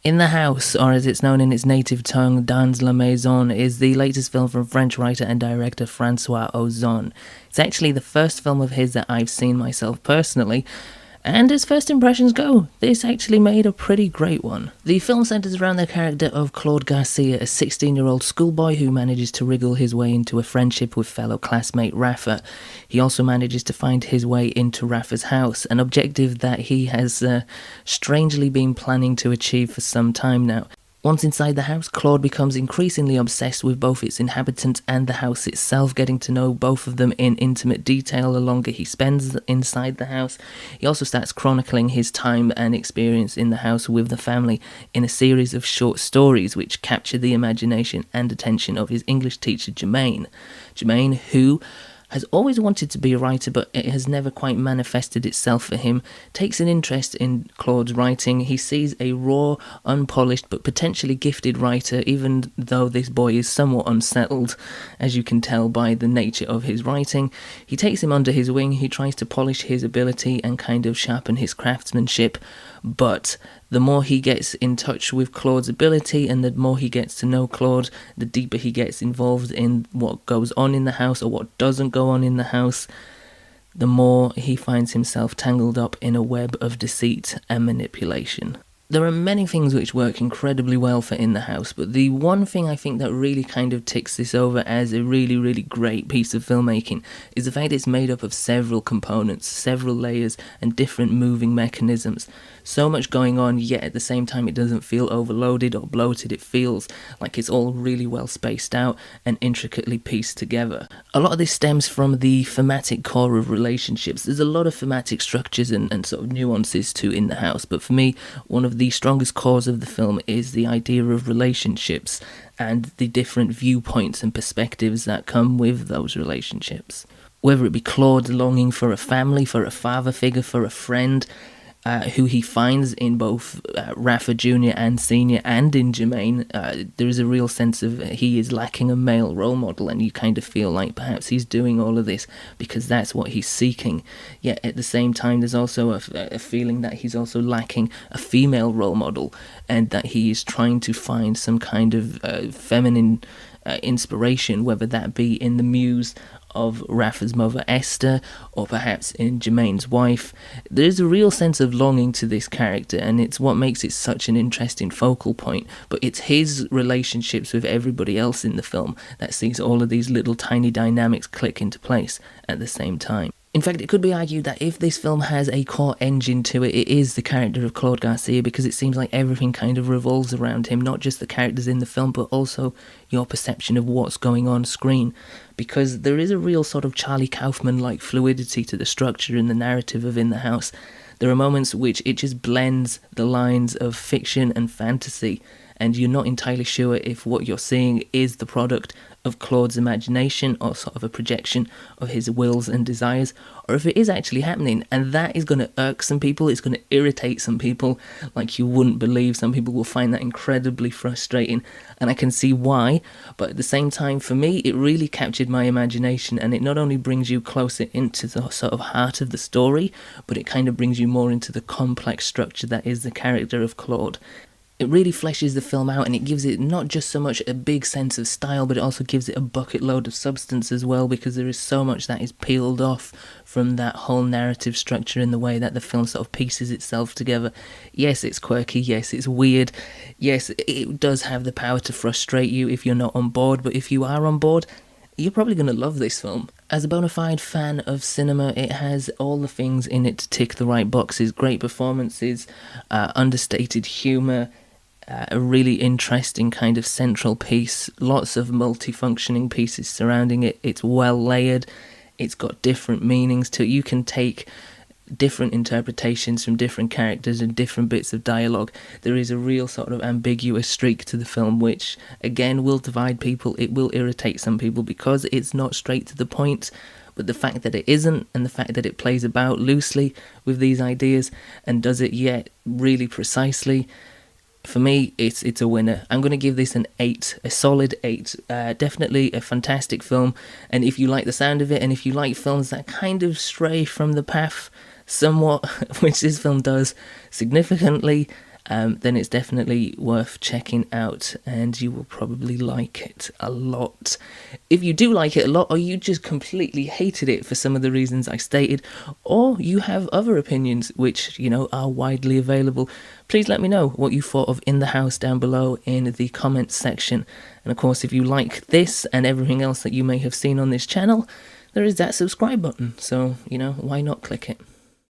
In the House, or as it's known in its native tongue, Dans la Maison, is the latest film from French writer and director Francois Ozon. It's actually the first film of his that I've seen myself personally, and as first impressions go, this actually made a pretty great one. The film centres around the character of Claude Garcia, a 16-year-old schoolboy who manages to wriggle his way into a friendship with fellow classmate Rafa. He also manages to find his way into Rafa's house, an objective that he has strangely been planning to achieve for some time now. Once inside the house, Claude becomes increasingly obsessed with both its inhabitants and the house itself, getting to know both of them in intimate detail the longer he spends inside the house. He also starts chronicling his time and experience in the house with the family in a series of short stories which capture the imagination and attention of his English teacher Germaine. Germaine, who has always wanted to be a writer, but it has never quite manifested itself for him, takes an interest in Claude's writing. He sees a raw, unpolished, but potentially gifted writer, even though this boy is somewhat unsettled, as you can tell by the nature of his writing. He takes him under his wing, he tries to polish his ability and kind of sharpen his craftsmanship, but the more he gets in touch with Claude's ability and the more he gets to know Claude, the deeper he gets involved in what goes on in the house or what doesn't go on in the house, the more he finds himself tangled up in a web of deceit and manipulation. There are many things which work incredibly well for In the House, but the one thing I think that really kind of ticks this over as a really, really great piece of filmmaking is the fact it's made up of several components, several layers, and different moving mechanisms. So much going on, yet at the same time it doesn't feel overloaded or bloated. It feels like it's all really well spaced out and intricately pieced together. A lot of this stems from the thematic core of relationships. There's a lot of thematic structures and sort of nuances to In the House, but for me, one of the strongest cores of the film is the idea of relationships and the different viewpoints and perspectives that come with those relationships. Whether it be Claude longing for a family, for a father figure, for a friend, who he finds in both Rafa Jr. and Sr. and in Germaine, there is a real sense of he is lacking a male role model, and you kind of feel like perhaps he's doing all of this because that's what he's seeking. Yet at the same time there's also a feeling that he's also lacking a female role model, and that he is trying to find some kind of feminine inspiration, whether that be in the muse of Rafa's mother Esther, or perhaps in Germaine's wife. There's a real sense of longing to this character, and it's what makes it such an interesting focal point, but it's his relationships with everybody else in the film that sees all of these little tiny dynamics click into place at the same time. In fact, it could be argued that if this film has a core engine to it, it is the character of Claude Garcia, because it seems like everything kind of revolves around him, not just the characters in the film, but also your perception of what's going on screen. Because there is a real sort of Charlie Kaufman-like fluidity to the structure and the narrative of In the House. There are moments which it just blends the lines of fiction and fantasy, and you're not entirely sure if what you're seeing is the product of Claude's imagination or sort of a projection of his wills and desires, or if it is actually happening. And that is going to irk some people, it's going to irritate some people like you wouldn't believe. Some people will find that incredibly frustrating, and I can see why, but at the same time, for me, it really captured my imagination, and it not only brings you closer into the sort of heart of the story, but it kind of brings you more into the complex structure that is the character of Claude. It really fleshes the film out, and it gives it not just so much a big sense of style, but it also gives it a bucket load of substance as well, because there is so much that is peeled off from that whole narrative structure in the way that the film sort of pieces itself together. Yes, it's quirky, yes, it's weird, yes, it does have the power to frustrate you if you're not on board, but if you are on board, you're probably going to love this film. As a bona fide fan of cinema, it has all the things in it to tick the right boxes. Great performances, understated humour, a really interesting kind of central piece, lots of multifunctioning pieces surrounding it. It's well layered, it's got different meanings to it. You can take different interpretations from different characters and different bits of dialogue. There is a real sort of ambiguous streak to the film, which again will divide people. It will irritate some people because it's not straight to the point, but the fact that it isn't, and the fact that it plays about loosely with these ideas and does it yet really precisely, for me, it's a winner. I'm going to give this an 8, a solid 8. Definitely a fantastic film, and if you like the sound of it, and if you like films that kind of stray from the path somewhat, which this film does significantly, then it's definitely worth checking out, and you will probably like it a lot. If you do like it a lot, or you just completely hated it for some of the reasons I stated, or you have other opinions which, are widely available, please let me know what you thought of In the House down below in the comments section. And of course, if you like this and everything else that you may have seen on this channel, there is that subscribe button, so, why not click it?